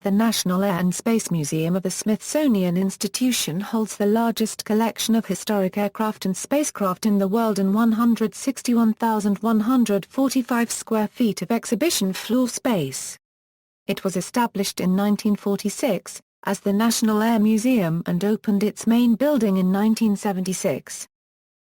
The National Air and Space Museum of the Smithsonian Institution holds the largest collection of historic aircraft and spacecraft in the world in 161,145 square feet of exhibition floor space. It was established in 1946, as the National Air Museum and opened its main building in 1976.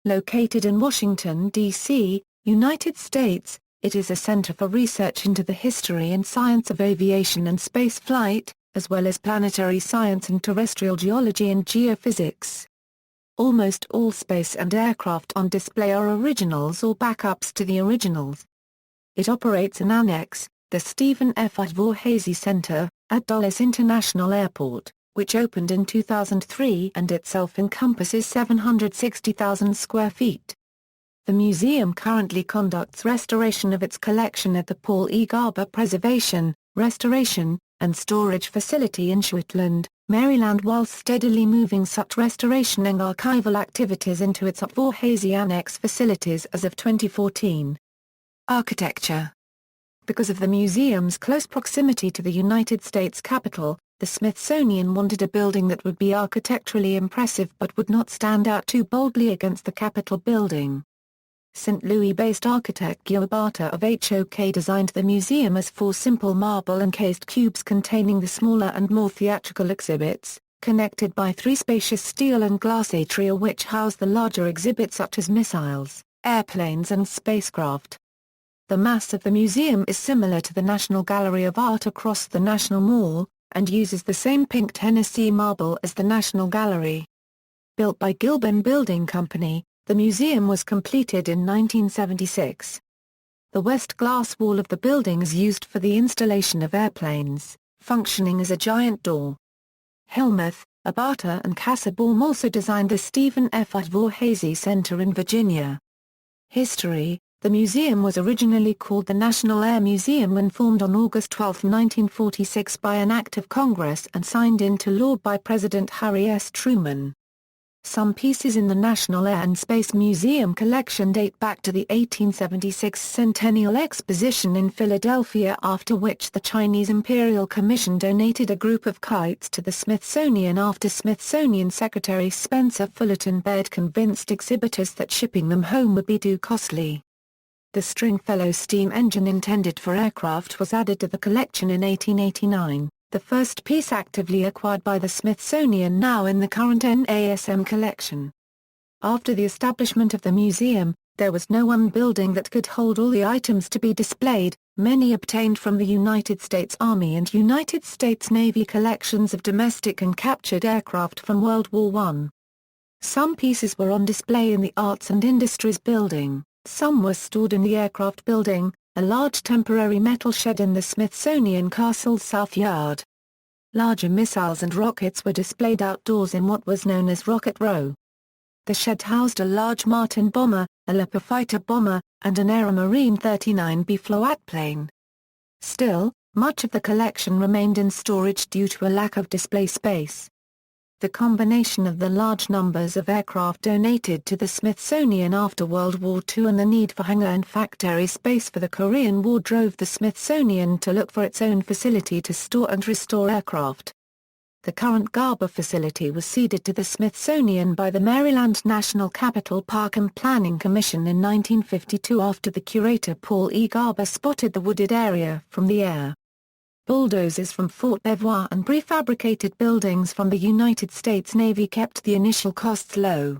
Located in Washington, D.C., United States, it is a center for research into the history and science of aviation and spaceflight, as well as planetary science and terrestrial geology and geophysics. Almost all space and aircraft on display are originals or backups to the originals. It operates an annex, the Stephen F. Udvar-Hazy Center, at Dulles International Airport, which opened in 2003 and itself encompasses 760,000 square feet. The museum currently conducts restoration of its collection at the Paul E. Garber Preservation, Restoration, and Storage Facility in Suitland, Maryland, while steadily moving such restoration and archival activities into its Udvar-Hazy Annex facilities as of 2014. Architecture. Because of the museum's close proximity to the United States Capitol, the Smithsonian wanted a building that would be architecturally impressive but would not stand out too boldly against the Capitol building. St. Louis-based architect Guillaume of HOK designed the museum as 4 simple marble-encased cubes containing the smaller and more theatrical exhibits, connected by 3 spacious steel and glass atria which house the larger exhibits such as missiles, airplanes and spacecraft. The mass of the museum is similar to the National Gallery of Art across the National Mall, and uses the same pink Tennessee marble as the National Gallery. Built by Gilban Building Company, the museum was completed in 1976. The west glass wall of the building is used for the installation of airplanes, functioning as a giant door. Hellmuth, Abata and Kassabaum also designed the Stephen F. Udvar-Hazy Center in Virginia. History. The museum was originally called the National Air Museum when formed on August 12, 1946 by an act of Congress and signed into law by President Harry S. Truman. Some pieces in the National Air and Space Museum collection date back to the 1876 Centennial Exposition in Philadelphia, after which the Chinese Imperial Commission donated a group of kites to the Smithsonian after Smithsonian Secretary Spencer Fullerton Baird convinced exhibitors that shipping them home would be too costly. The Stringfellow steam engine intended for aircraft was added to the collection in 1889. The first piece actively acquired by the Smithsonian, now in the current NASM collection. After the establishment of the museum, there was no one building that could hold all the items to be displayed, many obtained from the United States Army and United States Navy collections of domestic and captured aircraft from World War I. Some pieces were on display in the Arts and Industries building, some were stored in the Aircraft building, a large temporary metal shed in the Smithsonian Castle's South Yard. Larger missiles and rockets were displayed outdoors in what was known as Rocket Row. The shed housed a large Martin bomber, a Leopard fighter bomber, and an Aeromarine 39B float plane. Still, much of the collection remained in storage due to a lack of display space. The combination of the large numbers of aircraft donated to the Smithsonian after World War II and the need for hangar and factory space for the Korean War drove the Smithsonian to look for its own facility to store and restore aircraft. The current Garber facility was ceded to the Smithsonian by the Maryland National Capital Park and Planning Commission in 1952 after the curator Paul E. Garber spotted the wooded area from the air. Bulldozers from Fort Belvoir and prefabricated buildings from the United States Navy kept the initial costs low.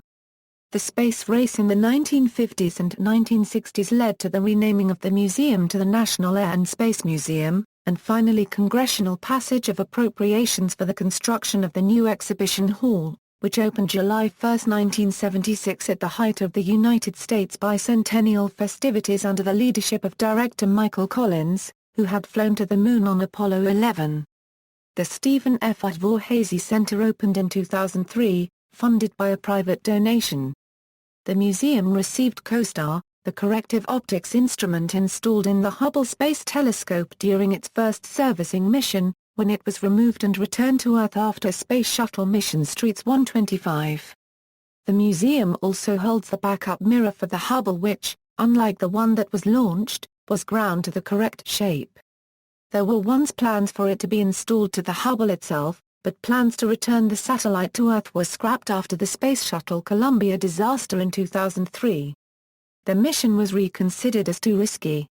The space race in the 1950s and 1960s led to the renaming of the museum to the National Air and Space Museum, and finally congressional passage of appropriations for the construction of the new exhibition hall, which opened July 1, 1976 at the height of the United States bicentennial festivities under the leadership of director Michael Collins, who had flown to the Moon on Apollo 11. The Stephen F. Udvar-Hazy Center opened in 2003, funded by a private donation. The museum received COSTAR, the corrective optics instrument installed in the Hubble Space Telescope during its first servicing mission, when it was removed and returned to Earth after Space Shuttle mission Streets 125. The museum also holds the backup mirror for the Hubble which, unlike the one that was launched, was ground to the correct shape. There were once plans for it to be installed to the Hubble itself, but plans to return the satellite to Earth were scrapped after the Space Shuttle Columbia disaster in 2003. The mission was reconsidered as too risky.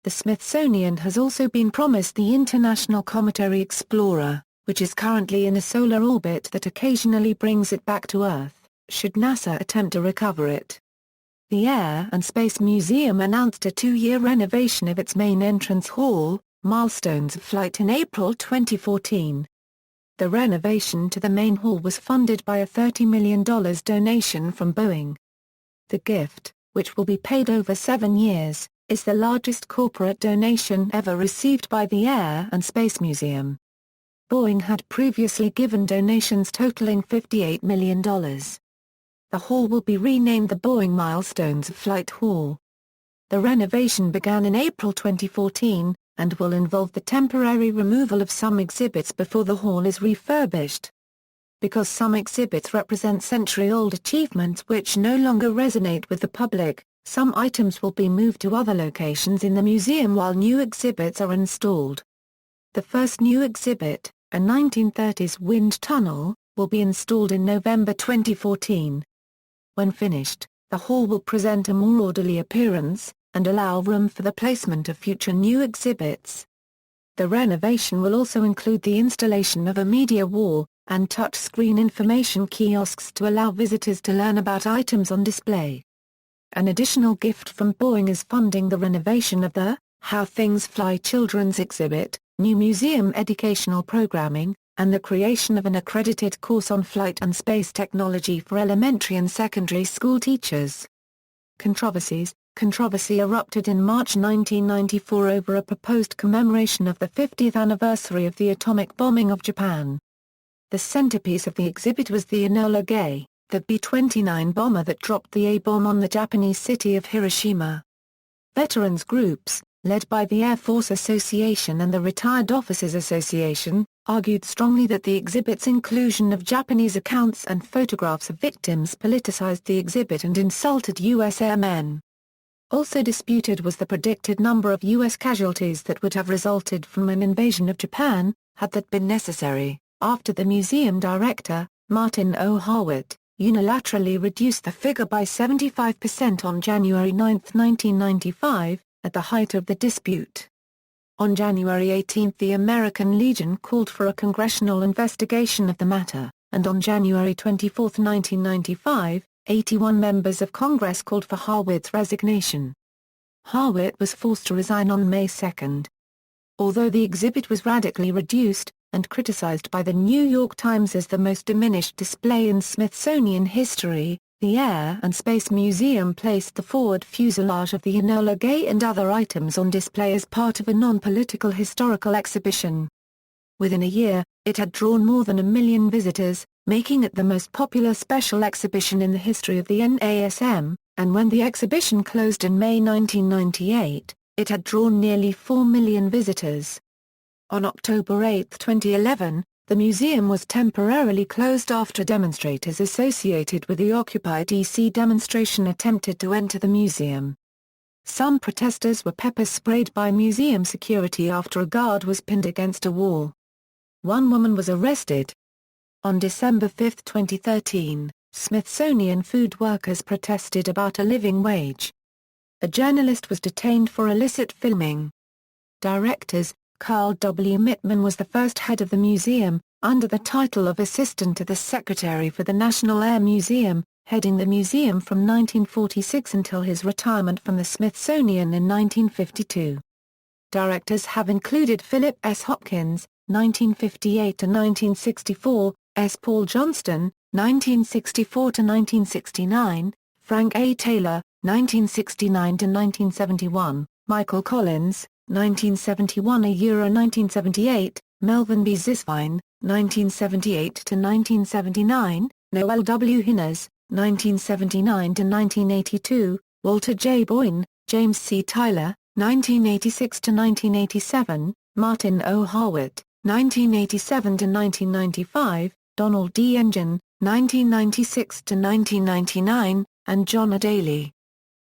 The Smithsonian has also been promised the International Cometary Explorer, which is currently in a solar orbit that occasionally brings it back to Earth, should NASA attempt to recover it. The Air and Space Museum announced a 2-year renovation of its main entrance hall, Milestones of Flight, in April 2014. The renovation to the main hall was funded by a $30 million donation from Boeing. The gift, which will be paid over 7 years, is the largest corporate donation ever received by the Air and Space Museum. Boeing had previously given donations totaling $58 million. The hall will be renamed the Boeing Milestones of Flight Hall. The renovation began in April 2014, and will involve the temporary removal of some exhibits before the hall is refurbished. Because some exhibits represent century-old achievements which no longer resonate with the public, some items will be moved to other locations in the museum while new exhibits are installed. The first new exhibit, a 1930s wind tunnel, will be installed in November 2014. When finished, the hall will present a more orderly appearance, and allow room for the placement of future new exhibits. The renovation will also include the installation of a media wall, and touch-screen information kiosks to allow visitors to learn about items on display. An additional gift from Boeing is funding the renovation of the How Things Fly children's exhibit, new museum educational programming, and the creation of an accredited course on flight and space technology for elementary and secondary school teachers. Controversy erupted in March 1994 over a proposed commemoration of the 50th anniversary of the atomic bombing of Japan. The centerpiece of the exhibit was the Enola Gay, the B-29 bomber that dropped the A-bomb on the Japanese city of Hiroshima. Veterans groups, led by the Air Force Association and the Retired Officers Association, argued strongly that the exhibit's inclusion of Japanese accounts and photographs of victims politicized the exhibit and insulted U.S. airmen. Also disputed was the predicted number of U.S. casualties that would have resulted from an invasion of Japan, had that been necessary, after the museum director, Martin O. Harwood, unilaterally reduced the figure by 75% on January 9, 1995, at the height of the dispute. On January 18 the American Legion called for a congressional investigation of the matter, and on January 24, 1995, 81 members of Congress called for Harwood's resignation. Harwood was forced to resign on May 2. Although the exhibit was radically reduced, and criticized by the New York Times as the most diminished display in Smithsonian history, the Air and Space Museum placed the forward fuselage of the Enola Gay and other items on display as part of a non-political historical exhibition. Within a year, it had drawn more than 1 million visitors, making it the most popular special exhibition in the history of the NASM, and when the exhibition closed in May 1998, it had drawn nearly 4 million visitors. On October 8, 2011, the museum was temporarily closed after demonstrators associated with the Occupy DC demonstration attempted to enter the museum. Some protesters were pepper-sprayed by museum security after a guard was pinned against a wall. One woman was arrested. On December 5, 2013, Smithsonian food workers protested about a living wage. A journalist was detained for illicit filming. Directors, Carl W. Mittman was the first head of the museum, under the title of Assistant to the Secretary for the National Air Museum, heading the museum from 1946 until his retirement from the Smithsonian in 1952. Directors have included Philip S. Hopkins, 1958–1964, S. Paul Johnston, 1964–1969, Frank A. Taylor, 1969–1971, Michael Collins, 1971–1978, Melvin B. Zisvine, 1978–1979, Noel W. Hinners, 1979–1982, Walter J. Boyne, James C. Tyler, 1986–1987, Martin O. Harwood, 1987–1995, Donald D. Engine, 1996–1999, and John A. Daly.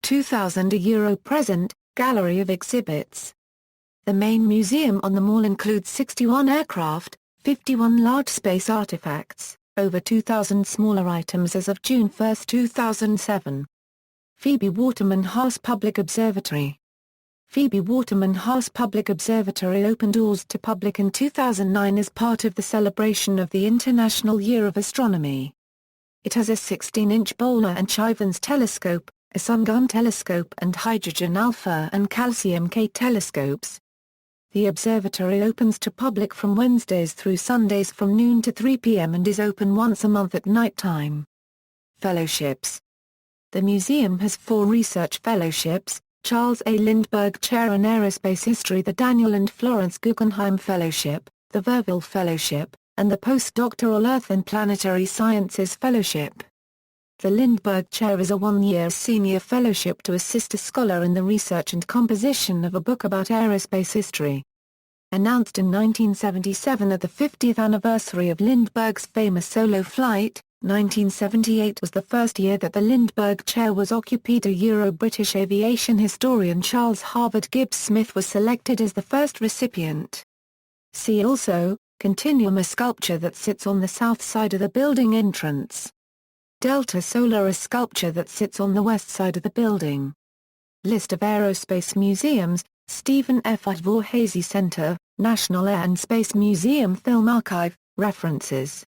2000 Present, Gallery of Exhibits. The main museum on the mall includes 61 aircraft, 51 large space artifacts, over 2,000 smaller items as of June 1, 2007. Phoebe Waterman-Haas Public Observatory. Phoebe Waterman-Haas Public Observatory opened doors to public in 2009 as part of the celebration of the International Year of Astronomy. It has a 16-inch Bowler and Chivens telescope, a sun-gun telescope and hydrogen alpha and calcium K telescopes. The observatory opens to public from Wednesdays through Sundays from noon to 3 p.m. and is open once a month at night time. Fellowships. The museum has 4 research fellowships: Charles A. Lindbergh Chair in Aerospace History, the Daniel and Florence Guggenheim Fellowship, the Verville Fellowship, and the Postdoctoral Earth and Planetary Sciences Fellowship. The Lindbergh Chair is a 1-year senior fellowship to assist a scholar in the research and composition of a book about aerospace history. Announced in 1977 at the 50th anniversary of Lindbergh's famous solo flight, 1978 was the first year that the Lindbergh Chair was occupied. British aviation historian Charles Harvard Gibbs Smith was selected as the first recipient. See also, Continuum, a sculpture that sits on the south side of the building entrance. Delta Solar, a sculpture that sits on the west side of the building. List of aerospace museums: Stephen F. Udvar-Hazy Center, National Air and Space Museum Film Archive. References.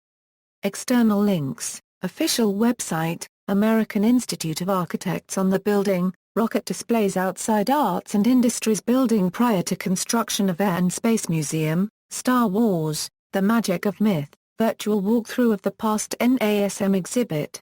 External links: official website, American Institute of Architects on the building, rocket displays outside Arts and Industries Building prior to construction of Air and Space Museum, Star Wars, The Magic of Myth, virtual walkthrough of the past NASM exhibit.